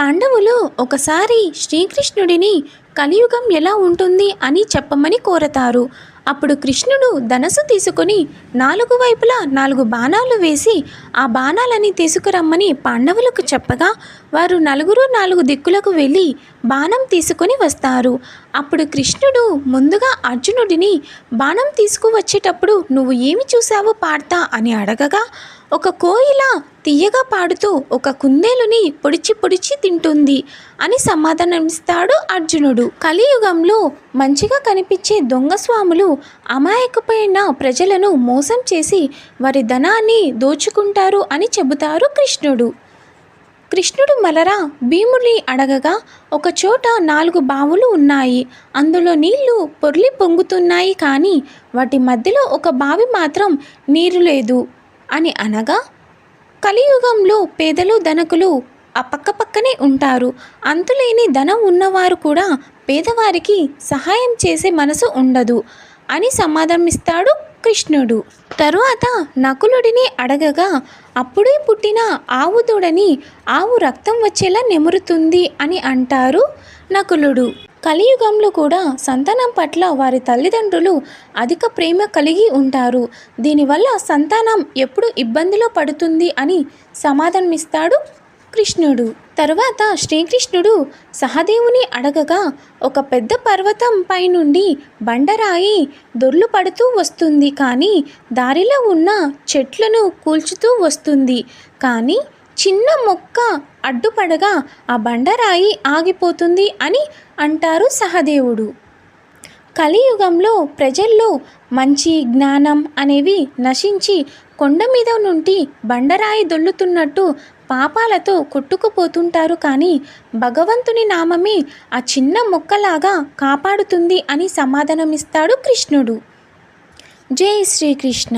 పాండవులు ఒకసారి శ్రీకృష్ణుడిని కలియుగం ఎలా ఉంటుంది అని చెప్పమని కోరతారు. అప్పుడు కృష్ణుడు ధనస్సు తీసుకొని 4 వైపులా 4 బాణాలు వేసి ఆ బాణాలని తీసుకురమ్మని పాండవులకు చెప్పగా వారు నలుగురు 4 దిక్కులకు వెళ్ళి బాణం తీసుకొని వస్తారు. అప్పుడు కృష్ణుడు ముందుగా అర్జునుడిని బాణం తీసుకువచ్చేటప్పుడు నువ్వు ఏమి చూసావు పార్తా అని అడగగా ఒక కోయిల తీయగా పాడుతూ ఒక కుందేలుని పొడిచి పొడిచి తింటుంది అని సమాధానమిస్తాడు అర్జునుడు. కలియుగంలో మంచిగా కనిపించే దొంగ స్వాములు అమాయకమైన ప్రజలను మోసం చేసి వారి ధనాన్ని దోచుకుంటారు అని చెబుతారు కృష్ణుడు. కృష్ణుడు మలరా భీముని అడగగా ఒక చోట 4 బావులు ఉన్నాయి. అందులో నీళ్లు పొర్లి పొంగుతున్నాయి, కానీ వాటి మధ్యలో ఒక బావి మాత్రం నీరు లేదు అని అనగా కలియుగంలో పేదలు ధనకులు పక్కనే ఉంటారు. అంతులేని ధనం ఉన్నవారు కూడా పేదవారికి సహాయం చేసే మనసు ఉండదు అని సమాధానమిస్తాడు కృష్ణుడు. తరువాత నకులుడిని అడగగా అప్పుడే పుట్టిన ఆవు దూడని ఆవు రక్తం వచ్చేలా నెమురుతుంది అని అంటారు నకులుడు. కలియుగంలో కూడా సంతానం పట్ల వారి తల్లిదండ్రులు అధిక ప్రేమ కలిగి ఉంటారు. దీనివల్ల సంతానం ఎప్పుడు ఇబ్బందిలో పడుతుంది అని సమాధానమిస్తాడు కృష్ణుడు. తరువాత శ్రీకృష్ణుడు సహదేవుని అడగగా ఒక పెద్ద పర్వతం పైనుండి బండరాయి దొర్లు పడుతూ వస్తుంది, కానీ దారిలో ఉన్న చెట్లను కూల్చుతూ వస్తుంది. కానీ చిన్న మొక్క అడ్డుపడగా ఆ బండరాయి ఆగిపోతుంది అని అంటారు సహదేవుడు. కలియుగంలో ప్రజల్లో మంచి జ్ఞానం అనేవి నశించి కొండ మీద నుండి బండరాయి దొల్లుతున్నట్టు పాపాలతో కొట్టుకుపోతుంటారు, కానీ భగవంతుని నామమే ఆ చిన్న మొక్కలాగా కాపాడుతుంది అని సమాధానమిస్తాడు కృష్ణుడు. జై శ్రీకృష్ణ.